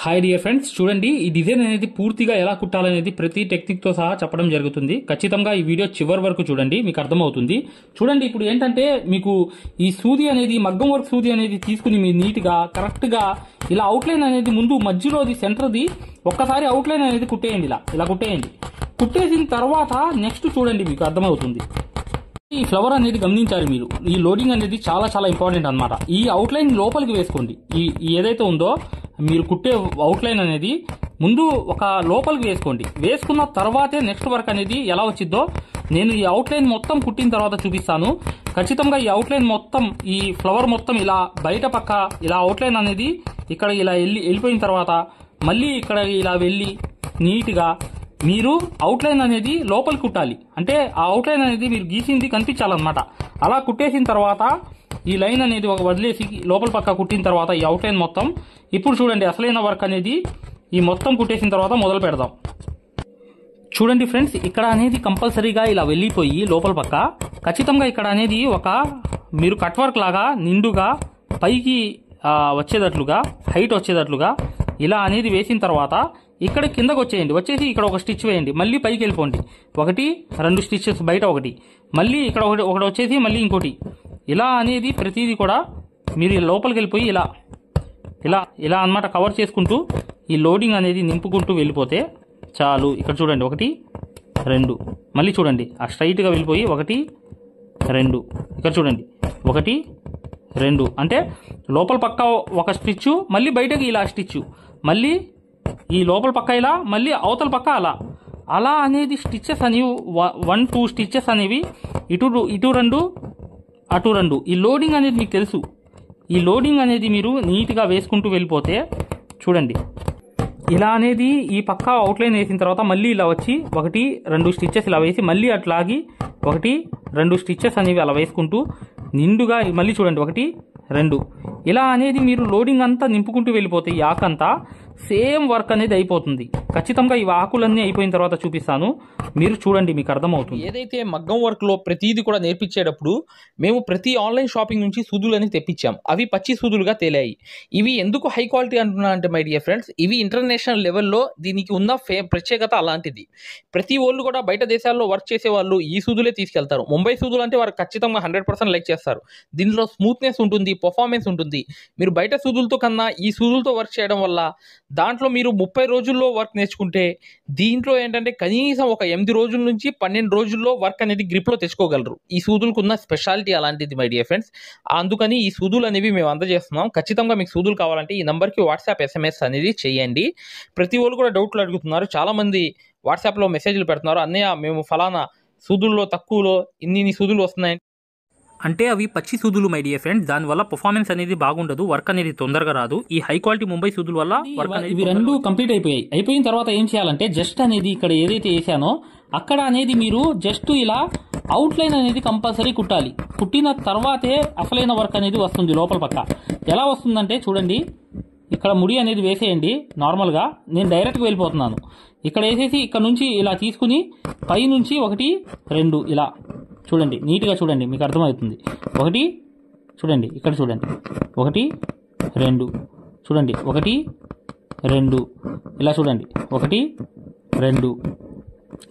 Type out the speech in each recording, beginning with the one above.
Hi dear friends, చూడండి ఈ design అనేది పూర్తిగా ఎలా కుట్టాలనేది ప్రతి టెక్నిక్ తో సహా చెప్పడం జరుగుతుంది. ఖచ్చితంగా ఈ వీడియో చివరి వరకు చూడండి, మీకు అర్థమవుతుంది. చూడండి, ఇప్పుడు ఏంటంటే మీకు ఈ సూది అనేది మగ్గం వర్క్ సూది అనేది తీసుకుని మీరు నీట్ గా కరెక్ట్ గా ఇలా అవుట్లైన్ అనేది ముందు మధ్యలోది సెంటర్ది ఒక్కసారి అవుట్లైన్ అనేది కుట్టేయండి. ఇలా కుట్టేయండి. కుట్టేసిన తర్వాత నెక్స్ట్ చూడండి మీకు అర్థమవుతుంది. ఈ ఫ్లవర్ అనేది గమనించారు మీరు. ఈ లోడింగ్ అనేది చాలా చాలా ఇంపార్టెంట్ అన్నమాట. ఈ అవుట్లైన్ లోపలికి వేసుకోండి. ఈ ఏదైతే ఉందో మీరు కుట్టే అవుట్లైన్ అనేది ముందు ఒక లోపలికి వేసుకోండి. వేసుకున్న తర్వాతే నెక్స్ట్ వర్క్ అనేది ఎలా వచ్చిందో నేను ఈ అవుట్లైన్ మొత్తం కుట్టిన తర్వాత చూపిస్తాను. ఖచ్చితంగా ఈ అవుట్లైన్ మొత్తం ఈ ఫ్లవర్ మొత్తం ఇలా బయట పక్క ఇలా అవుట్లైన్ అనేది ఇక్కడ ఇలా వెళ్ళిపోయిన తర్వాత మళ్ళీ ఇక్కడ ఇలా వెళ్ళి నీట్గా మీరు అవుట్లైన్ అనేది లోపలి కుట్టాలి. అంటే ఆ అవుట్లైన్ అనేది మీరు గీసింది కనిపించాలన్నమాట. అలా కుట్టేసిన తర్వాత ఈ లైన్ అనేది ఒక వదిలేసి లోపల పక్క కుట్టిన తర్వాత ఈ అవుట్లైన్ మొత్తం ఇప్పుడు చూడండి అసలైన వర్క్ అనేది ఈ మొత్తం కుట్టేసిన తర్వాత మొదలు పెడదాం. చూడండి ఫ్రెండ్స్, ఇక్కడ అనేది కంపల్సరీగా ఇలా వెళ్ళిపోయి లోపల పక్క ఖచ్చితంగా ఇక్కడ అనేది ఒక మీరు కట్ వర్క్ లాగా నిండుగా పైకి వచ్చేటట్లుగా హైట్ వచ్చేటట్లుగా ఇలా అనేది వేసిన తర్వాత ఇక్కడ కిందకు వచ్చేయండి. వచ్చేసి ఇక్కడ ఒక స్టిచ్ వేయండి. మళ్ళీ పైకి వెళ్ళిపోండి. 1-2 స్టిచెస్ బయట ఒకటి, మళ్ళీ ఇక్కడ ఒకటి వచ్చేసి మళ్ళీ ఇంకోటి. ఇలా అనేది ప్రతిదీ కూడా మీరు లోపలికి వెళ్ళిపోయి ఇలా ఇలా ఇలా అన్నమాట కవర్ చేసుకుంటూ ఈ లోడింగ్ అనేది నింపుకుంటూ వెళ్ళిపోతే చాలు. ఇక్కడ చూడండి 1-2 మళ్ళీ చూడండి ఆ స్ట్రైట్గా వెళ్ళిపోయి 1-2 ఇక్కడ చూడండి 1-2 అంటే లోపల పక్క ఒక స్టిచ్, మళ్ళీ బయటకి ఇలా స్టిచ్, మళ్ళీ ఈ లోపల పక్క ఇలా, మళ్ళీ అవతల పక్క అలా అనేది స్టిచ్చెస్ అనేవి 1-2 స్టిచ్చెస్ అనేవి ఇటు 2 అటు 2. ఈ లోడింగ్ అనేది మీకు తెలుసు. ఈ లోడింగ్ అనేది మీరు నీట్గా వేసుకుంటూ వెళ్ళిపోతే చూడండి ఇలా అనేది ఈ పక్క అవుట్లైన్ వేసిన తర్వాత మళ్ళీ ఇలా వచ్చి 1-2 స్టిచ్చెస్ ఇలా వేసి మళ్ళీ అట్లాగి 1-2 స్టిచ్చెస్ అనేవి అలా వేసుకుంటూ నిండుగా మళ్ళీ చూడండి 1-2 ఇలా అనేది మీరు లోడింగ్ అంతా నింపుకుంటూ వెళ్ళిపోతే ఈ ఆకంతా సేమ్ వర్క్ అనేది అయిపోతుంది. ఖచ్చితంగా ఈ ఆకులన్నీ అయిపోయిన తర్వాత చూపిస్తాను, మీరు చూడండి, మీకు అర్థమవుతుంది. ఏదైతే మగ్గం వర్క్ లో ప్రతిదీ కూడా నేర్పించేటప్పుడు మేము ప్రతి ఆన్లైన్ షాపింగ్ నుంచి సూదులని తెప్పించాం. అవి పచ్చి సూదులుగా తేలాయి. ఇవి ఎందుకు హై క్వాలిటీ అంటున్నా అంటే మై డియర్ ఫ్రెండ్స్, ఇవి ఇంటర్నేషనల్ లెవెల్లో దీనికి ఉన్న ప్రత్యేకత అలాంటిది. ప్రతి వాళ్ళు కూడా బయట దేశాల్లో వర్క్ చేసే వాళ్ళు ఈ సూదులే తీసుకెళ్తారు. ముంబై సూదులు అంటే వారు ఖచ్చితంగా 100% లైక్ చేస్తారు. దీనిలో స్మూత్నెస్ ఉంటుంది, పర్ఫార్మెన్స్ ఉంటుంది. మీరు బయట సూదులతో కన్నా ఈ సూదులతో వర్క్ చేయడం వల్ల దాంట్లో మీరు 30 రోజుల్లో వర్క్ నేర్చుకుంటే దీంట్లో ఏంటంటే కనీసం ఒక 8 రోజుల నుంచి 12 రోజుల్లో వర్క్ అనేది గ్రిప్లో తెచ్చుకోగలరు. ఈ సూదులకు ఉన్న స్పెషాలిటీ అలాంటిది మై డియర్ ఫ్రెండ్స్. అందుకని ఈ సూదులు అనేవి మేము అందజేస్తున్నాం. ఖచ్చితంగా మీకు సూదులు కావాలంటే ఈ నెంబర్కి వాట్సాప్ SMS అనేది చేయండి. ప్రతి వాళ్ళు కూడా డౌట్లు అడుగుతున్నారు. చాలామంది వాట్సాప్లో మెసేజ్లు పెడుతున్నారు, అన్నయ్య మేము ఫలానా సూదుల్లో తక్కువలో ఇన్ని సూదులు వస్తున్నాయి అంటే అవి పచ్చి సూదులు మై డియర్ ఫ్రెండ్స్. దానివల్ల పర్ఫార్మెన్స్ అనేది బాగుండదు, వర్క్ అనేది తొందరగా రాదు. ఈ హై క్వాలిటీ ముంబై సూదుల వల్ల వర్క్ అనేది ఇవి 2 కంప్లీట్ అయిపోయిన తర్వాత ఏం చేయాలంటే జస్ట్ అనేది ఇక్కడ ఏదైతే వేసానో అక్కడ అనేది మీరు జస్ట్ ఇలా అవుట్లైన్ అనేది కంపల్సరీ కుట్టాలి. కుట్టిన తర్వాతే అసలైన వర్క్ అనేది వస్తుంది లోపల పక్క. ఎలా వస్తుందంటే చూడండి, ఇక్కడ ముడి అనేది వేసేయండి. నార్మల్గా నేను డైరెక్ట్గా వెళ్ళిపోతున్నాను. ఇక్కడ వేసేసి ఇక్కడ నుంచి ఇలా తీసుకుని పై నుంచి 1-2 ఇలా చూడండి, నీట్గా చూడండి, మీకు అర్థమవుతుంది. 1 చూడండి, ఇక్కడ చూడండి 1-2 చూడండి 1-2 ఇలా చూడండి 1-2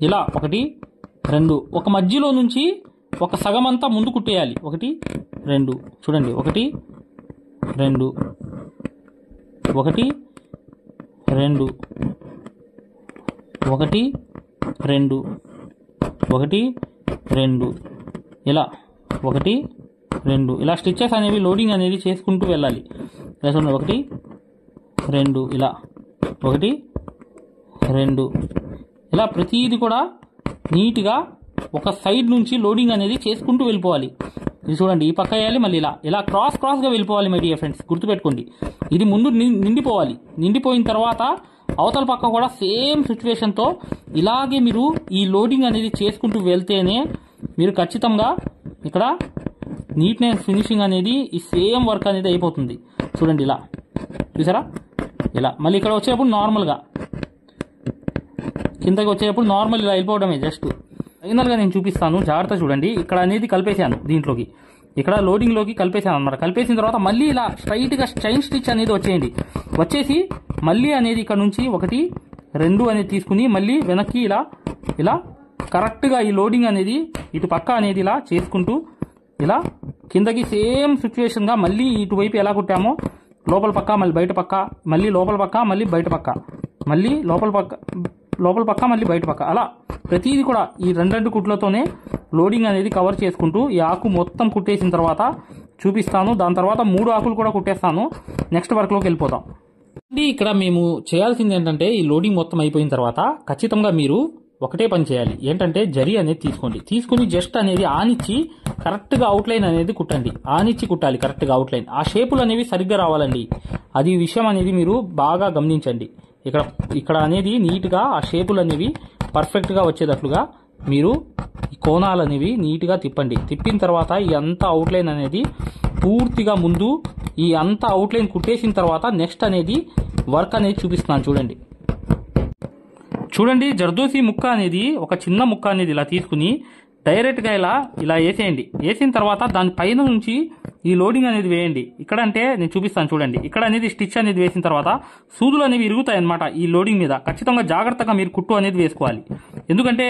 ఇలా 1-2 ఒక మధ్యలో నుంచి ఒక సగం అంతా ముందు కుట్టేయాలి. 1-2 చూడండి 1-2 1-2 1-2 ఇలా 1-2 ఇలా స్టిచ్చెస్ అనేవి లోడింగ్ అనేది చేసుకుంటూ వెళ్ళాలి. ఇలా చూడండి 1-2 ఇలా 1-2 ఇలా ప్రతిదీ కూడా నీట్గా ఒక సైడ్ నుంచి లోడింగ్ అనేది చేసుకుంటూ వెళ్ళిపోవాలి. ఇది చూడండి, ఈ పక్క వేయాలి, మళ్ళీ ఇలా క్రాస్గా వెళ్ళిపోవాలి మై డియర్ ఫ్రెండ్స్. గుర్తుపెట్టుకోండి, ఇది ముందు నిండిపోవాలి. నిండిపోయిన తర్వాత అవతల పక్క కూడా సేమ్ సిచ్యువేషన్తో ఇలాగే మీరు ఈ లోడింగ్ అనేది చేసుకుంటూ వెళ్తేనే మీరు ఖచ్చితంగా ఇక్కడ నీట్నెస్ ఫినిషింగ్ అనేది ఈ సేమ్ వర్క్ అనేది అయిపోతుంది. చూడండి ఇలా చూసారా, ఇలా మళ్ళీ ఇక్కడ వచ్చేటప్పుడు నార్మల్గా కిందకి వచ్చేటప్పుడు నార్మల్ ఇలా వెళ్ళిపోవడమే. జస్ట్ ఫైనల్గా నేను చూపిస్తాను, జాగ్రత్త చూడండి. ఇక్కడ అనేది కలిపేసాను దీంట్లోకి. ఇక్కడ లోడింగ్లోకి కలిపేసాను అనమాట. కలిపేసిన తర్వాత మళ్ళీ ఇలా స్ట్రైట్గా చైన్ స్టిచ్ అనేది వచ్చేసి మళ్ళీ అనేది ఇక్కడ నుంచి 1, 2 అనేది తీసుకుని మళ్ళీ వెనక్కి ఇలా కరెక్ట్గా ఈ లోడింగ్ అనేది ఇటు పక్క అనేది ఇలా చేసుకుంటూ ఇలా కిందకి సేమ్ సిచ్యువేషన్గా మళ్ళీ ఇటువైపు ఎలా కుట్టామో లోపల పక్క మళ్ళీ బయట పక్క, మళ్ళీ లోపల పక్క మళ్ళీ బయట పక్క, మళ్ళీ లోపల పక్క మళ్ళీ బయట పక్క, అలా ప్రతిదీ కూడా ఈ 2 కుట్లతోనే లోడింగ్ అనేది కవర్ చేసుకుంటూ ఈ ఆకు మొత్తం కుట్టేసిన తర్వాత చూపిస్తాను. దాని తర్వాత 3 ఆకులు కూడా కుట్టేస్తాను. నెక్స్ట్ వర్క్లోకి వెళ్ళిపోతాం. ఇక్కడ మేము చేయాల్సింది ఏంటంటే ఈ లోడింగ్ మొత్తం అయిపోయిన తర్వాత ఖచ్చితంగా మీరు ఒకటే పని చేయాలి. ఏంటంటే జరీ అనేది తీసుకుని జస్ట్ అనేది ఆనిచ్చి కరెక్ట్గా అవుట్లైన్ అనేది కుట్టండి. ఆనిచ్చి కుట్టాలి కరెక్ట్గా అవుట్లైన్. ఆ షేపులు అనేవి సరిగ్గా రావాలండి. అది విషయం అనేది మీరు బాగా గమనించండి. ఇక్కడ అనేది నీట్గా ఆ షేపులు అనేవి పర్ఫెక్ట్గా వచ్చేటట్లుగా మీరు ఈ కోణాలు అనేవి నీట్గా తిప్పండి. తిప్పిన తర్వాత ఈ అంతా అవుట్లైన్ అనేది పూర్తిగా ముందు ఈ అంతా అవుట్లైన్ కుట్టేసిన తర్వాత నెక్స్ట్ అనేది వర్క్ అనేది చూపిస్తున్నాను. చూడండి జర్దోసి ముక్క అనేది ఒక చిన్న ముక్క అనేది ఇలా తీసుకుని డైరెక్ట్గా ఇలా వేసేయండి. వేసిన తర్వాత దాని పైన నుంచి ఈ లోడింగ్ అనేది వేయండి. ఇక్కడ అంటే నేను చూపిస్తాను చూడండి. ఇక్కడ అనేది స్టిచ్ అనేది వేసిన తర్వాత సూదులు అనేవి ఇరుగుతాయి అన్నమాట. ఈ లోడింగ్ మీద ఖచ్చితంగా జాగ్రత్తగా మీరు కుట్టు అనేది వేసుకోవాలి. ఎందుకంటే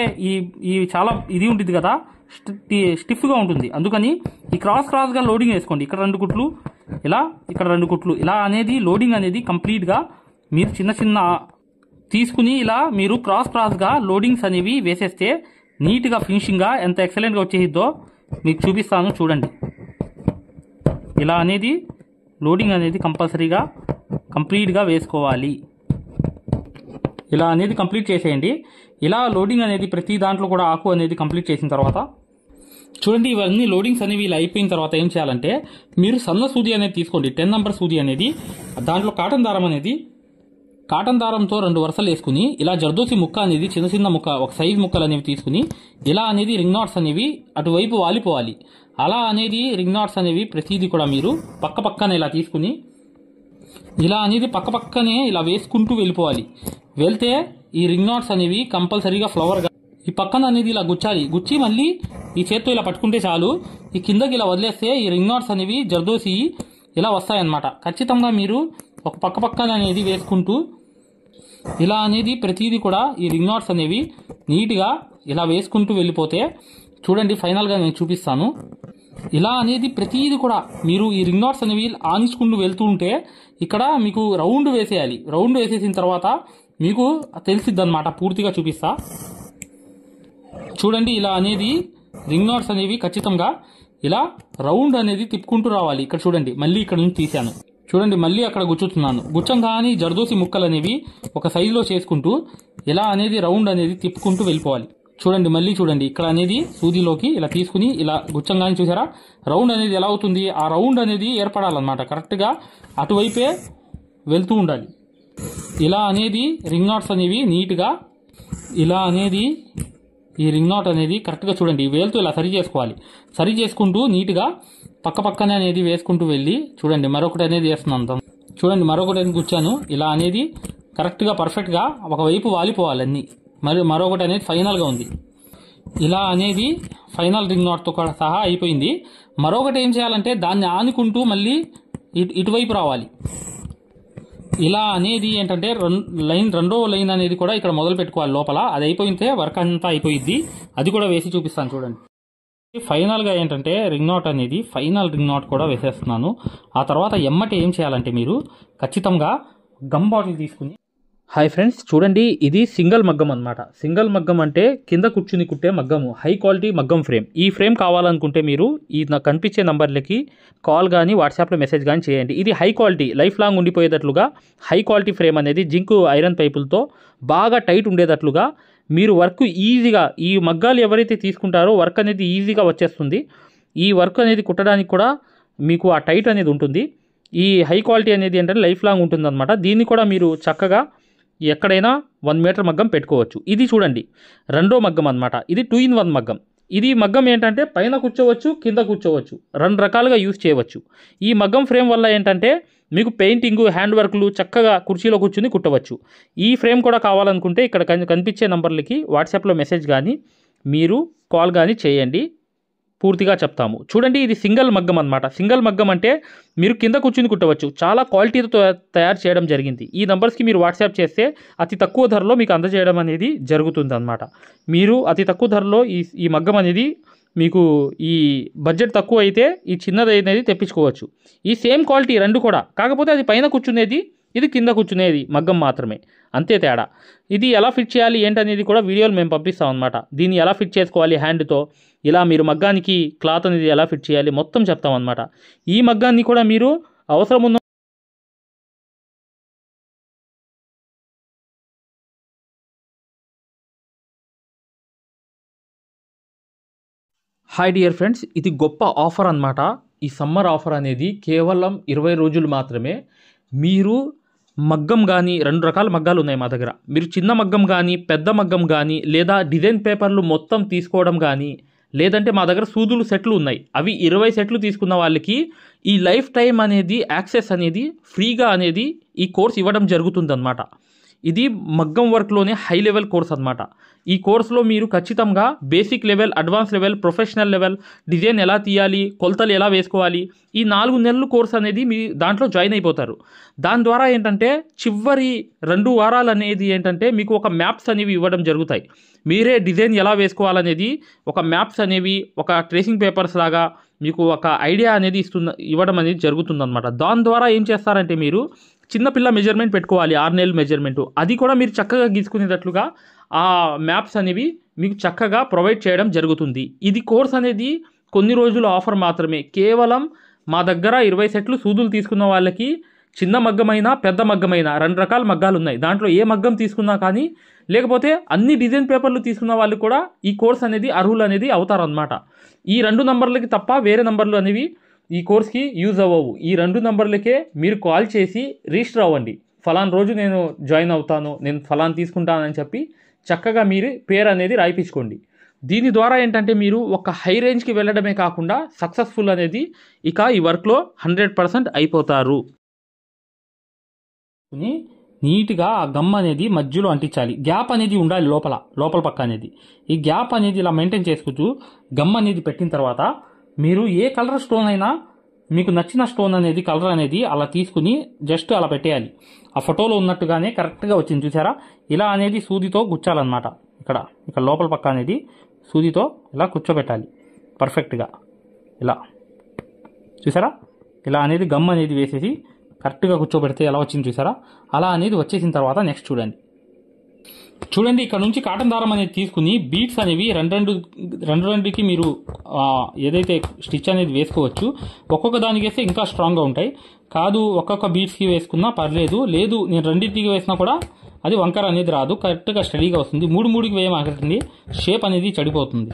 ఈ చాలా ఇది ఉంటుంది కదా, స్టిఫ్గా ఉంటుంది. అందుకని ఈ క్రాస్గా లోడింగ్ వేసుకోండి. ఇక్కడ 2 కుట్లు ఇలా, ఇక్కడ 2 కుట్లు ఇలా అనేది లోడింగ్ అనేది కంప్లీట్గా మీరు చిన్న తీసుకుని ఇలా మీరు క్రాస్గా లోడింగ్స్ అనేవి వేసేస్తే నీట్గా ఫినిషింగ్గా ఎంత ఎక్సలెంట్గా వచ్చేసిద్దో మీకు చూపిస్తాను చూడండి. ఇలా అనేది లోడింగ్ అనేది కంపల్సరీగా కంప్లీట్గా వేసుకోవాలి. ఇలా అనేది కంప్లీట్ చేసేయండి. ఇలా లోడింగ్ అనేది ప్రతి దాంట్లో కూడా ఆకు అనేది కంప్లీట్ చేసిన తర్వాత చూడండి ఇవన్నీ లోడింగ్స్ అనేవి ఇలా అయిపోయిన తర్వాత ఏం చేయాలంటే మీరు సన్న సూది అనేది తీసుకోండి. 10 నంబర్ సూది అనేది దాంట్లో కాటన్ దారంతో 2 వరుసలు వేసుకుని ఇలా జర్దోసి ముక్క అనేది చిన్న ముక్క ఒక సైజ్ ముక్కలు అనేవి తీసుకుని ఇలా అనేది రింగ్ నాట్స్ అనేవి అటువైపు వాలిపోవాలి. అలా అనేది రింగ్ నాట్స్ అనేవి ప్రతిదీ కూడా మీరు పక్కనే ఇలా తీసుకుని ఇలా అనేది పక్కనే ఇలా వేసుకుంటూ వెళ్ళిపోవాలి. వెళ్తే ఈ రింగ్ నాట్స్ అనేవి కంపల్సరీగా ఫ్లవర్గా ఈ పక్కన అనేది ఇలా గుచ్చి మళ్ళీ ఈ చేత్తో ఇలా పట్టుకుంటే చాలు. ఈ కిందకి ఇలా వదిలేస్తే ఈ రింగ్ నాట్స్ అనేవి జర్దోసి ఇలా వస్తాయన్నమాట. ఖచ్చితంగా మీరు ఒక పక్కన అనేది వేసుకుంటూ ఇలా అనేది ప్రతిదీ కూడా ఈ రింగ్ నాట్స్ అనేవి నీట్గా ఇలా వేసుకుంటూ వెళ్ళిపోతే చూడండి ఫైనల్గా నేను చూపిస్తాను. ఇలా అనేది ప్రతిదీ కూడా మీరు ఈ రింగ్ నాట్స్ అనేవి ఆనించుకుంటూ వెళ్తూ ఉంటే ఇక్కడ మీకు రౌండ్ వేసేయాలి. రౌండ్ వేసేసిన తర్వాత మీకు తెలిసిద్ది అనమాట. పూర్తిగా చూపిస్తా చూడండి. ఇలా అనేది రింగ్ నాట్స్ అనేవి ఖచ్చితంగా ఇలా రౌండ్ అనేది తిప్పుకుంటూ రావాలి. ఇక్కడ చూడండి మళ్ళీ ఇక్కడ నుంచి తీశాను చూడండి, మళ్ళీ అక్కడ గుచ్చుతున్నాను. గుచ్చంగాని జర్దోసి ముక్కలు అనేవి ఒక సైజులో చేసుకుంటూ ఇలా అనేది రౌండ్ అనేది తిప్పుకుంటూ వెళ్ళిపోవాలి. చూడండి మళ్ళీ చూడండి ఇక్కడ అనేది సూదిలోకి ఇలా తీసుకుని ఇలా గుచ్చంగాని చూసారా రౌండ్ అనేది ఎలా అవుతుంది. ఆ రౌండ్ అనేది ఏర్పడాలన్నమాట. కరెక్ట్గా అటువైపే వెళ్తూ ఉండాలి. ఇలా అనేది రింగ్ నాట్స్ అనేవి నీట్గా ఇలా అనేది ఈ రింగ్ నాట్ అనేది కరెక్ట్గా చూడండి వేలుతో ఇలా సరి చేసుకోవాలి. సరి చేసుకుంటూ నీట్గా పక్కనే అనేది వేసుకుంటూ వెళ్ళి చూడండి మరొకటి అనేది వేస్తున్నాను. చూడండి మరొకటి అనేది కూర్చాను. ఇలా అనేది కరెక్ట్గా పర్ఫెక్ట్గా ఒకవైపు వాలిపోవాలి అన్నీ. మరొకటి అనేది ఫైనల్గా ఉంది. ఇలా అనేది ఫైనల్ రింగ్ నాట్తో కూడా సహా అయిపోయింది. మరొకటి ఏం చేయాలంటే దాన్ని ఆనుకుంటూ మళ్ళీ ఇటువైపు రావాలి. ఇలా అనేది ఏంటంటే రెండో లైన్ అనేది కూడా ఇక్కడ మొదలు పెట్టుకోవాలి లోపల. అది అయిపోయితే వర్క్ అంతా అయిపోయింది. అది కూడా వేసి చూపిస్తాను చూడండి. ఫైనల్గా ఏంటంటే రింగ్ నాట్ అనేది ఫైనల్ రింగ్ నాట్ కూడా వేసేస్తున్నాను. ఆ తర్వాత ఎమ్మటి ఏం చేయాలంటే మీరు ఖచ్చితంగా గమ్ బాటిల్ తీసుకుని హాయ్ ఫ్రెండ్స్ చూడండి ఇది సింగిల్ మగ్గం అనమాట. సింగిల్ మగ్గం అంటే కింద కూర్చుని కుట్టే మగ్గము, హై క్వాలిటీ మగ్గం ఫ్రేమ్. ఈ ఫ్రేమ్ కావాలనుకుంటే మీరు ఈ నాకు కనిపించే నంబర్లకి కాల్ కానీ వాట్సాప్లో మెసేజ్ కానీ చేయండి. ఇది హై క్వాలిటీ లైఫ్ లాంగ్ ఉండిపోయేటట్లుగా హై క్వాలిటీ ఫ్రేమ్ అనేది జింక్ ఐరన్ పైపులతో బాగా టైట్ ఉండేటట్లుగా మీరు వర్క్ ఈజీగా ఈ మగ్గాలు ఎవరైతే తీసుకుంటారో వర్క్ అనేది ఈజీగా వచ్చేస్తుంది. ఈ వర్క్ అనేది కుట్టడానికి కూడా మీకు ఆ టైట్ అనేది ఉంటుంది. ఈ హై క్వాలిటీ అనేది ఏంటంటే లైఫ్ లాంగ్ ఉంటుందన్నమాట. దీన్ని కూడా మీరు చక్కగా ఎక్కడైనా 1 మీటర్ మగ్గం పెట్టుకోవచ్చు. ఇది చూడండి రెండో మగ్గం అనమాట. ఇది 2-in-1 మగ్గం. ఇది మగ్గం ఏంటంటే పైన కూర్చోవచ్చు, కింద కూర్చోవచ్చు, 2 రకాలుగా యూజ్ చేయవచ్చు. ఈ మగ్గం ఫ్రేమ్ వల్ల ఏంటంటే మీకు పెయింటింగ్ హ్యాండ్ వర్క్లు చక్కగా కుర్చీలో కూర్చుని కుట్టవచ్చు. ఈ ఫ్రేమ్ కూడా కావాలనుకుంటే ఇక్కడ కనిపించే నంబర్లకి వాట్సాప్లో మెసేజ్ కానీ మీరు కాల్ కానీ చేయండి. పూర్తిగా చెప్తాము. చూడండి, ఇది సింగిల్ మగ్గం అనమాట. సింగిల్ మగ్గం అంటే మీరు కింద కూర్చుని కుట్టవచ్చు. చాలా క్వాలిటీతో తయారు చేయడం జరిగింది. ఈ నంబర్స్కి మీరు వాట్సాప్ చేస్తే అతి తక్కువ ధరలో మీకు అందజేయడం అనేది జరుగుతుంది అనమాట. మీరు అతి తక్కువ ధరలో ఈ మగ్గం అనేది మీకు ఈ బడ్జెట్ తక్కువ అయితే ఈ చిన్నది అనేది తెప్పించుకోవచ్చు. ఈ సేమ్ క్వాలిటీ రెండు కూడా, కాకపోతే అది పైన కూర్చునేది, ఇది కింద కూర్చునేది మగ్గం మాత్రమే, అంతే తేడా. ఇది ఎలా ఫిట్ చేయాలి ఏంటనేది కూడా వీడియోలు మేము పంపిస్తాం అనమాట. దీన్ని ఎలా ఫిట్ చేసుకోవాలి హ్యాండ్తో, ఇలా మీరు మగ్గానికి క్లాత్ అనేది ఎలా ఫిట్ చేయాలి మొత్తం చెప్తాం అనమాట. ఈ మగ్గాన్ని కూడా మీరు అవసరం ఉన్న హాయ్ డియర్ ఫ్రెండ్స్, ఇది గొప్ప ఆఫర్ అన్నమాట. ఈ సమ్మర్ ఆఫర్ అనేది కేవలం 20 రోజులు మాత్రమే. మీరు మగ్గం కానీ, 2 రకాల మగ్గాలు ఉన్నాయి మా దగ్గర. మీరు చిన్న మగ్గం కానీ, పెద్ద మగ్గం కానీ, లేదా డిజైన్ పేపర్లు మొత్తం తీసుకోవడం కానీ, లేదంటే మా దగ్గర సూదులు సెట్లు ఉన్నాయి. అవి 20 సెట్లు తీసుకున్న వాళ్ళకి ఈ లైఫ్ టైం అనేది యాక్సెస్ అనేది ఫ్రీగా అనేది ఈ కోర్స్ ఇవ్వడం జరుగుతుందన్నమాట. ఇది మగ్గం వర్క్లోనే హై లెవెల్ కోర్స్ అనమాట. ఈ కోర్సులో మీరు ఖచ్చితంగా basic level, advance level, professional level, design ఎలా తీయాలి, కొలతలు ఎలా వేసుకోవాలి, ఈ 4 నెలలు కోర్స్ అనేది మీ దాంట్లో జాయిన్ అయిపోతారు. దాని ద్వారా ఏంటంటే చివరి 2 వారాలు అనేది ఏంటంటే మీకు ఒక మ్యాప్స్ అనేవి ఇవ్వడం జరుగుతాయి. మీరే డిజైన్ ఎలా వేసుకోవాలనేది ఒక మ్యాప్స్ అనేవి, ఒక ట్రేసింగ్ పేపర్స్ లాగా మీకు ఒక ఐడియా అనేది ఇవ్వడం అనేది జరుగుతుందన్నమాట. దాని ద్వారా ఏం చేస్తారంటే మీరు చిన్నపిల్ల మెజర్మెంట్ పెట్టుకోవాలి, 6 నెలల మెజర్మెంటు, అది కూడా మీరు చక్కగా గీసుకునేటట్లుగా ఆ మ్యాప్స్ అనేవి మీకు చక్కగా ప్రొవైడ్ చేయడం జరుగుతుంది. ఇది కోర్స్ అనేది కొన్ని రోజుల ఆఫర్ మాత్రమే. కేవలం మా దగ్గర 20 సెట్లు సూదులు తీసుకున్న వాళ్ళకి చిన్న మగ్గమైనా పెద్ద మగ్గమైనా 2 రకాల మగ్గాలు ఉన్నాయి. దాంట్లో ఏ మగ్గం తీసుకున్నా కానీ, లేకపోతే అన్ని డిజైన్ పేపర్లు తీసుకున్న వాళ్ళు కూడా ఈ కోర్స్ అనేది అర్హులు అనేది అవుతారనమాట. ఈ 2 నంబర్లకి తప్ప వేరే నంబర్లు అనేవి ఈ కోర్స్కి యూజ్ అవ్వవు. ఈ 2 నంబర్లకే మీరు కాల్ చేసి రిజిస్టర్ అవ్వండి. ఫలానా రోజు నేను జాయిన్ అవుతాను, నేను ఫలానా తీసుకుంటానని చెప్పి చక్కగా మీరు పేరు అనేది రాయిపించుకోండి. దీని ద్వారా ఏంటంటే మీరు ఒక హై రేంజ్కి వెళ్ళడమే కాకుండా సక్సెస్ఫుల్ అనేది ఇక ఈ వర్క్లో 100% అయిపోతారు. నీట్గా ఆ గమ్ అనేది మధ్యలో అంటించాలి. గ్యాప్ అనేది ఉండాలి లోపల పక్క అనేది. ఈ గ్యాప్ అనేది ఇలా మెయింటైన్ చేసుకుంటూ గమ్ అనేది పెట్టిన తర్వాత మీరు ఏ కలర్ స్టోన్ అయినా మీకు నచ్చిన స్టోన్ అనేది కలర్ అనేది అలా తీసుకుని జస్ట్ అలా పెట్టేయాలి. ఆ ఫోటోలో ఉన్నట్టుగానే కరెక్ట్గా వచ్చింది చూసారా. ఇలా అనేది సూదితో గుచ్చాలన్నమాట. ఇక్కడ లోపల పక్క అనేది సూదితో ఇలా కూర్చోబెట్టాలి పర్ఫెక్ట్గా. ఇలా చూసారా, ఇలా అనేది గమ్ అనేది వేసేసి కరెక్ట్గా కూర్చోబెడితే ఎలా వచ్చింది చూసారా. అలా అనేది వచ్చేసిన తర్వాత నెక్స్ట్ చూడండి ఇక్కడ నుంచి కాటన్ దారం అనేది తీసుకుని బీట్స్ అనేవి రెండుకి మీరు ఏదైతే స్టిచ్ అనేది వేసుకోవచ్చు. ఒక్కొక్క దానికి వేస్తే ఇంకా స్ట్రాంగ్గా ఉంటాయి. కాదు ఒక్కొక్క బీట్స్కి వేసుకున్నా పర్లేదు, లేదు నేను రెండింటికి వేసినా కూడా అది వంకర అనేది రాదు, కరెక్ట్గా స్టడీగా వస్తుంది. 3కి వేయమాకండి, షేప్ అనేది చెడిపోతుంది.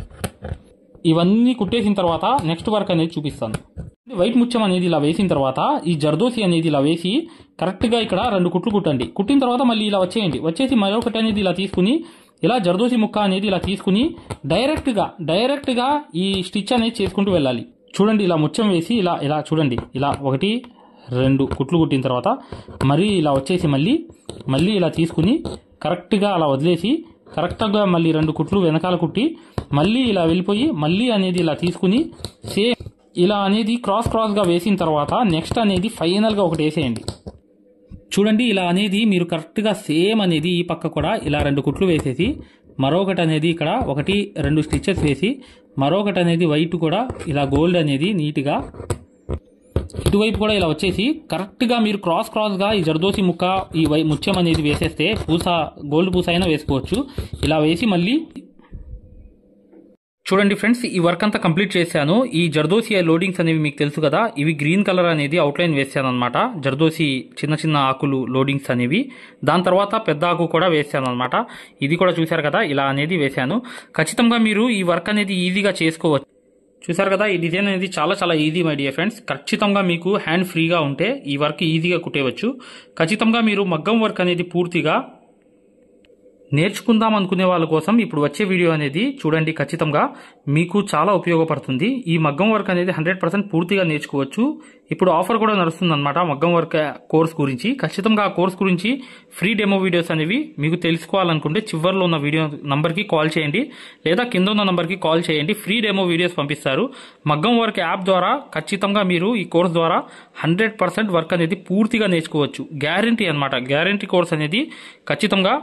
ఇవన్నీ కుట్టేసిన తర్వాత నెక్స్ట్ వర్క్ అనేది చూపిస్తాను. వైట్ ముత్యం అనేది ఇలా వేసిన తర్వాత ఈ జర్దోసి అనేది ఇలా వేసి కరెక్ట్గా ఇక్కడ 2 కుట్లు కుట్టండి. కుట్టిన తర్వాత మళ్ళీ ఇలా వచ్చేసి మరొకటి అనేది ఇలా తీసుకుని ఇలా జర్దోసి ముక్క అనేది ఇలా తీసుకుని డైరెక్ట్గా ఈ స్టిచ్ అనేది చేసుకుంటూ వెళ్ళాలి. చూడండి ఇలా ముత్యం వేసి ఇలా చూడండి, ఇలా 1 2 కుట్లు కుట్టిన తర్వాత మరి ఇలా వచ్చేసి మళ్ళీ ఇలా తీసుకుని కరెక్ట్గా అలా వదిలేసి కరెక్ట్గా మళ్ళీ 2 కుట్లు వెనకాల కుట్టి మళ్ళీ ఇలా వెళ్ళిపోయి మళ్ళీ అనేది ఇలా తీసుకుని సేమ్ ఇలా అనేది క్రాస్గా వేసిన తర్వాత నెక్స్ట్ అనేది ఫైనల్గా ఒకటి వేసేయండి. చూడండి ఇలా అనేది మీరు కరెక్ట్గా సేమ్ అనేది ఈ పక్క కూడా ఇలా 2 కుట్లు వేసేసి మరొకటి అనేది ఇక్కడ 1 2 స్టిచెస్ వేసి మరొకటి అనేది వైట్ కూడా ఇలా గోల్డ్ అనేది నీట్గా ఇటువైపు కూడా ఇలా వచ్చేసి కరెక్ట్గా మీరు క్రాస్గా ఈ జర్దోసి ముక్క ఈ ముత్యం అనేది వేసేస్తే గోల్డ్ పూస అయినా వేసుకోవచ్చు. ఇలా వేసి మళ్ళీ చూడండి ఫ్రెండ్స్, ఈ వర్క్ అంతా కంప్లీట్ చేశాను. ఈ జర్దోసి లోడింగ్స్ అనేవి మీకు తెలుసు కదా, ఇవి గ్రీన్ కలర్ అనేది అవుట్లైన్ వేసాను అనమాట. జర్దోసి చిన్న ఆకులు లోడింగ్స్ అనేవి. దాని తర్వాత పెద్ద ఆకు కూడా వేసాను అనమాట. ఇది కూడా చూశారు కదా, ఇలా అనేది వేశాను. ఖచ్చితంగా మీరు ఈ వర్క్ అనేది ఈజీగా చేసుకోవచ్చు. చూసారు కదా, ఈ డిజైన్ అనేది చాలా ఈజీ మై డియర్ ఫ్రెండ్స్. ఖచ్చితంగా మీకు హ్యాండ్ ఫ్రీగా ఉంటే ఈ వర్క్ ఈజీగా కుట్టేయవచ్చు. ఖచ్చితంగా మీరు మగ్గం వర్క్ అనేది పూర్తిగా నేర్చుకుందాం అనుకునే వాళ్ళ కోసం ఇప్పుడు వచ్చే వీడియో అనేది చూడండి. ఖచ్చితంగా మీకు చాలా ఉపయోగపడుతుంది. ఈ మగ్గం వర్క్ అనేది 100% పూర్తిగా నేర్చుకోవచ్చు. ఇప్పుడు ఆఫర్ కూడా నడుస్తుందన్నమాట మగ్గం వర్క్ కోర్స్ గురించి. ఖచ్చితంగా ఆ కోర్స్ గురించి ఫ్రీ డెమో వీడియోస్ అనేవి మీకు తెలుసుకోవాలనుకుంటే చివరిలో ఉన్న వీడియో నంబర్కి కాల్ చేయండి, లేదా కింద ఉన్న నంబర్కి కాల్ చేయండి. ఫ్రీ డెమో వీడియోస్ పంపిస్తారు. మగ్గం వర్క్ యాప్ ద్వారా ఖచ్చితంగా మీరు ఈ కోర్స్ ద్వారా 100% వర్క్ అనేది పూర్తిగా నేర్చుకోవచ్చు. గ్యారంటీ అన్నమాట. గ్యారంటీ కోర్స్ అనేది ఖచ్చితంగా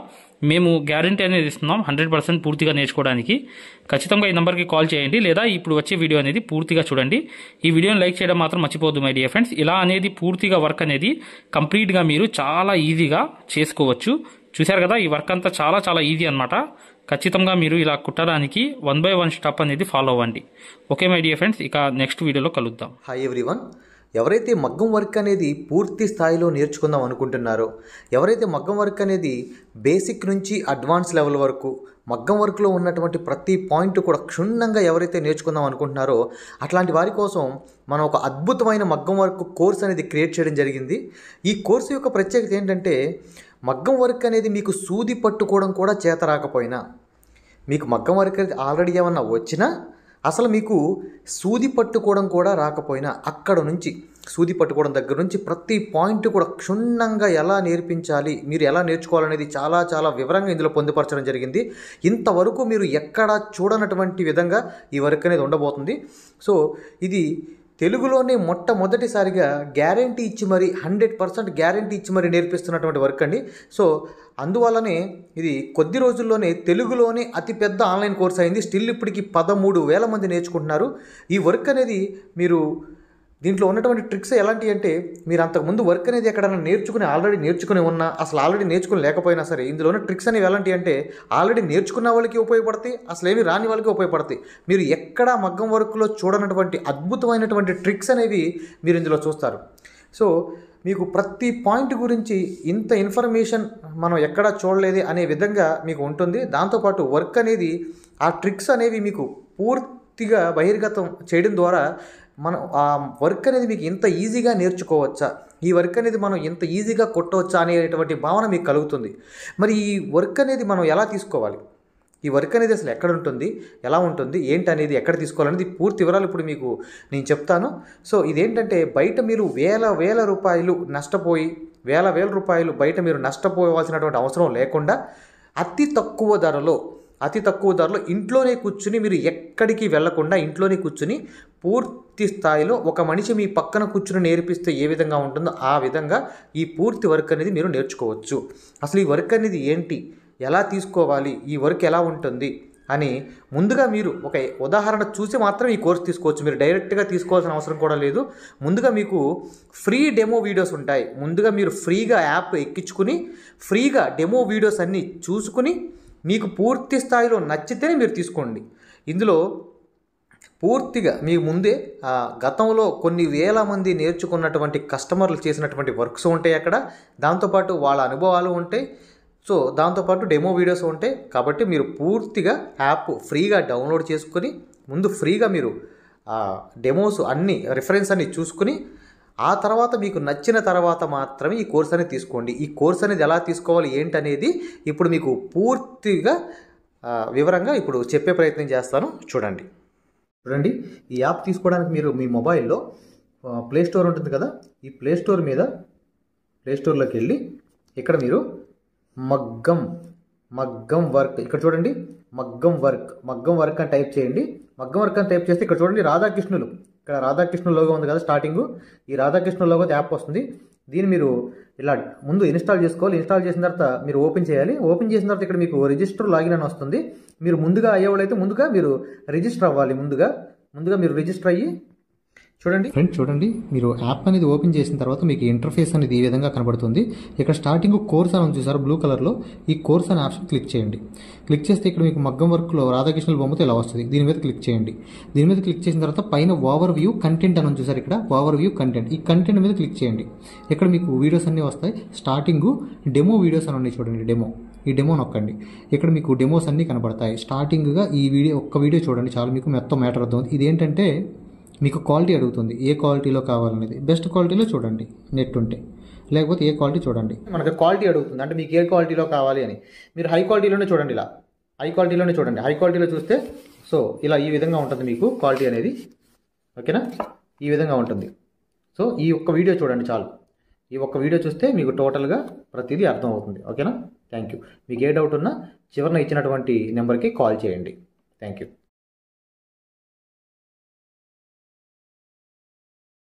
మేము గ్యారంటీ అనేది ఇస్తున్నాం 100% పూర్తిగా నేర్చుకోవడానికి. ఖచ్చితంగా ఈ నెంబర్కి కాల్ చేయండి, లేదా ఇప్పుడు వచ్చే వీడియో అనేది పూర్తిగా చూడండి. ఈ వీడియోని లైక్ చేయడం మాత్రం మర్చిపోవద్దు మై డియర్ ఫ్రెండ్స్. ఇలా అనేది పూర్తిగా వర్క్ అనేది కంప్లీట్గా మీరు చాలా ఈజీగా చేసుకోవచ్చు. చూశారు కదా, ఈ వర్క్ అంతా చాలా చాలా ఈజీ అన్నమాట. ఖచ్చితంగా మీరు ఇలా కుట్టడానికి 1 by 1 స్టెప్ అనేది ఫాలో అవ్వండి. ఓకే మై డియర్ ఫ్రెండ్స్, ఇక నెక్స్ట్ వీడియోలో కలుద్దాం. Hi everyone. ఎవరైతే మగ్గం వర్క్ అనేది పూర్తి స్థాయిలో నేర్చుకుందాం అనుకుంటున్నారో, ఎవరైతే మగ్గం వర్క్ అనేది బేసిక్ నుంచి అడ్వాన్స్ లెవెల్ వరకు మగ్గం వర్క్లో ఉన్నటువంటి ప్రతి పాయింట్ కూడా క్షుణ్ణంగా ఎవరైతే నేర్చుకుందాం అనుకుంటున్నారో అట్లాంటి వారి కోసం మనం ఒక అద్భుతమైన మగ్గం వర్క్ కోర్స్ అనేది క్రియేట్ చేయడం జరిగింది. ఈ కోర్సు యొక్క ప్రత్యేకత ఏంటంటే, మగ్గం వర్క్ అనేది మీకు సూది పట్టుకోవడం కూడా చేత రాకపోయినా, మీకు మగ్గం వర్క్ అనేది ఆల్రెడీ ఏమన్నా వచ్చినా, అసలు మీకు సూది పట్టుకోవడం కూడా రాకపోయినా, అక్కడ నుంచి సూది పట్టుకోవడం దగ్గర నుంచి ప్రతి పాయింట్ కూడా క్షుణ్ణంగా ఎలా నేర్పించాలి, మీరు ఎలా నేర్చుకోవాలనేది చాలా చాలా వివరంగా ఇందులో పొందుపరచడం జరిగింది. ఇంతవరకు మీరు ఎక్కడా చూడనటువంటి విధంగా ఈ వర్క్ అనేది ఉండబోతుంది. సో ఇది తెలుగులోనే మొట్టమొదటిసారిగా గ్యారంటీ ఇచ్చి మరి 100% గ్యారంటీ ఇచ్చి మరి నేర్పిస్తున్నటువంటి వర్క్ అండి. సో అందువల్లనే ఇది కొద్ది రోజుల్లోనే తెలుగులోనే అతిపెద్ద ఆన్లైన్ కోర్స్ అయింది. స్టిల్ ఇప్పటికి 13,000 మంది నేర్చుకుంటున్నారు. ఈ వర్క్ అనేది మీరు దీంట్లో ఉన్నటువంటి ట్రిక్స్ ఎలాంటివి అంటే, మీరు అంతకుముందు వర్క్ అనేది ఎక్కడైనా ఆల్రెడీ నేర్చుకుని ఉన్నా, అసలు ఆల్రెడీ నేర్చుకుని లేకపోయినా సరే, ఇందులో ఉన్న ట్రిక్స్ అనేవి ఎలాంటివి అంటే ఆల్రెడీ నేర్చుకున్న వాళ్ళకి ఉపయోగపడతాయి, అసలు ఏమి రాని వాళ్ళకి ఉపయోగపడతాయి. మీరు ఎక్కడా మగ్గం వర్క్లో చూడనటువంటి అద్భుతమైనటువంటి ట్రిక్స్ అనేవి మీరు ఇందులో చూస్తారు. సో మీకు ప్రతి పాయింట్ గురించి ఇంత ఇన్ఫర్మేషన్ మనం ఎక్కడా చూడలేదు అనే విధంగా మీకు ఉంటుంది. దాంతోపాటు వర్క్ అనేది ఆ ట్రిక్స్ అనేవి మీకు పూర్తిగా బహిర్గతం చేయడం ద్వారా మనం ఆ వర్క్ అనేది మీకు ఇంత ఈజీగా నేర్చుకోవచ్చా, ఈ వర్క్ అనేది మనం ఇంత ఈజీగా కొట్టవచ్చా అనేటువంటి భావన మీకు కలుగుతుంది. మరి ఈ వర్క్ అనేది మనం ఎలా తీసుకోవాలి, ఈ వర్క్ అనేది అసలు ఎక్కడ ఉంటుంది, ఎలా ఉంటుంది, ఏంటి అనేది ఎక్కడ తీసుకోవాలనేది పూర్తి వివరాలు ఇప్పుడు మీకు నేను చెప్తాను. సో ఇదేంటంటే, బయట మీరు వేల రూపాయలు నష్టపోయి వేల రూపాయలు బయట మీరు నష్టపోవాల్సినటువంటి అవసరం లేకుండా అతి తక్కువ ధరలో ఇంట్లోనే కూర్చుని, మీరు ఎక్కడికి వెళ్లకుండా ఇంట్లోనే కూర్చుని పూర్తి స్థాయిలో ఒక మనిషి మీ పక్కన కూర్చుని నేర్పిస్తే ఏ విధంగా ఉంటుందో ఆ విధంగా ఈ పూర్తి వర్క్ అనేది మీరు నేర్చుకోవచ్చు. అసలు ఈ వర్క్ అనేది ఏంటి, ఎలా తీసుకోవాలి, ఈ వర్క్ ఎలా ఉంటుంది అని ముందుగా మీరు ఒక ఉదాహరణ చూసి మాత్రం ఈ కోర్స్ తీసుకోవచ్చు. మీరు డైరెక్ట్గా తీసుకోవాల్సిన అవసరం కూడా లేదు. ముందుగా మీకు ఫ్రీ డెమో వీడియోస్ ఉంటాయి. ముందుగా మీరు ఫ్రీగా యాప్ ఎక్కించుకుని ఫ్రీగా డెమో వీడియోస్ అన్నీ చూసుకుని మీకు పూర్తి స్థాయిలో నచ్చితేనే మీరు తీసుకోండి. ఇందులో పూర్తిగా మీ ముందే గతంలో కొన్ని వేల మంది నేర్చుకున్నటువంటి కస్టమర్లు చేసినటువంటి వర్క్స్ ఉంటాయి అక్కడ. దాంతోపాటు వాళ్ళ అనుభవాలు ఉంటాయి. సో దాంతోపాటు డెమో వీడియోస్ ఉంటాయి. కాబట్టి మీరు పూర్తిగా యాప్ ఫ్రీగా డౌన్లోడ్ చేసుకొని ముందు ఫ్రీగా మీరు డెమోస్ అన్నీ రిఫరెన్స్ అన్నీ చూసుకుని ఆ తర్వాత మీకు నచ్చిన తర్వాత మాత్రమే ఈ కోర్స్ అనేది తీసుకోండి. ఈ కోర్స్ అనేది ఎలా తీసుకోవాలి ఏంటనేది ఇప్పుడు మీకు పూర్తిగా వివరంగా ఇప్పుడు చెప్పే ప్రయత్నం చేస్తాను. చూడండి. ఈ యాప్ తీసుకోవడానికి మీరు మీ మొబైల్లో ప్లే స్టోర్ ఉంటుంది కదా, ఈ ప్లే స్టోర్లోకి వెళ్ళి ఇక్కడ మీరు మగ్గం వర్క్ ఇక్కడ చూడండి, మగ్గం వర్క్ అని టైప్ చేయండి. మగ్గం వర్క్ అని టైప్ చేస్తే ఇక్కడ చూడండి ఇక్కడ రాధాకృష్ణ లోగో ఉంది కదా స్టార్టింగ్, ఈ రాధాకృష్ణ లోగో యాప్ వస్తుంది. దీన్ని మీరు ఇలా ముందు ఇన్స్టాల్ చేసుకోవాలి. ఇన్స్టాల్ చేసిన తర్వాత మీరు ఓపెన్ చేయాలి. ఓపెన్ చేసిన తర్వాత ఇక్కడ మీకు రిజిస్టర్ లాగిన్ అని వస్తుంది. మీరు ముందుగా అయ్యేవాళ్ళైతే ముందుగా మీరు రిజిస్టర్ అవ్వాలి. ముందుగా మీరు రిజిస్టర్ అయ్యి చూడండి, మీరు యాప్ అనేది ఓపెన్ చేసిన తర్వాత మీకు ఇంటర్ఫేస్ అనేది ఈ విధంగా కనబడుతుంది. ఇక్కడ స్టార్టింగ్ కోర్స్ అని చూసారు బ్లూ కలర్లో, ఈ కోర్స్ అనే ఆప్షన్ క్లిక్ చేయండి. క్లిక్ చేస్తే ఇక్కడ మీకు మగ్గం వర్క్లో రాధాకృష్ణుల బొమ్మతో ఇలా వస్తుంది. దీని మీద క్లిక్ చేయండి. దీని మీద క్లిక్ చేసిన తర్వాత పైన ఓవర్ వ్యూ కంటెంట్ అని చూసారు. ఇక్కడ ఓవర్ వ్యూ కంటెంట్, ఈ కంటెంట్ మీద క్లిక్ చేయండి. ఇక్కడ మీకు వీడియోస్ అన్నీ వస్తాయి. స్టార్టింగ్ డెమో వీడియోస్ అని ఉన్నాయి చూడండి, ఈ డెమో నొక్కండి. ఇక్కడ మీకు డెమోస్ అన్నీ కనబడతాయి. స్టార్టింగ్గా ఈ వీడియో ఒక్క వీడియో చూడండి చాలు, మీకు మొత్తం మ్యాటర్ అర్థమవుతుంది. ఇదేంటంటే మీకు క్వాలిటీ అడుగుతుంది, ఏ క్వాలిటీలో కావాలనేది. బెస్ట్ క్వాలిటీలో చూడండి నెట్ ఉంటే, లేకపోతే ఏ క్వాలిటీ చూడండి. మనకు క్వాలిటీ అడుగుతుంది అంటే మీకు ఏ క్వాలిటీలో కావాలి అని. మీరు హై క్వాలిటీలోనే చూడండి, ఇలా హై క్వాలిటీలోనే చూడండి. హై క్వాలిటీలో చూస్తే సో ఇలా ఈ విధంగా ఉంటుంది మీకు క్వాలిటీ అనేది. ఓకేనా, ఈ విధంగా ఉంటుంది. సో ఈ ఒక్క వీడియో చూడండి చాలు. ఈ ఒక్క వీడియో చూస్తే మీకు టోటల్గా ప్రతిదీ అర్థమవుతుంది. ఓకేనా, థ్యాంక్ యూ. మీకు ఏ డౌట్ ఉన్నా చివరిన ఇచ్చినటువంటి నెంబర్కి కాల్ చేయండి. Thank you.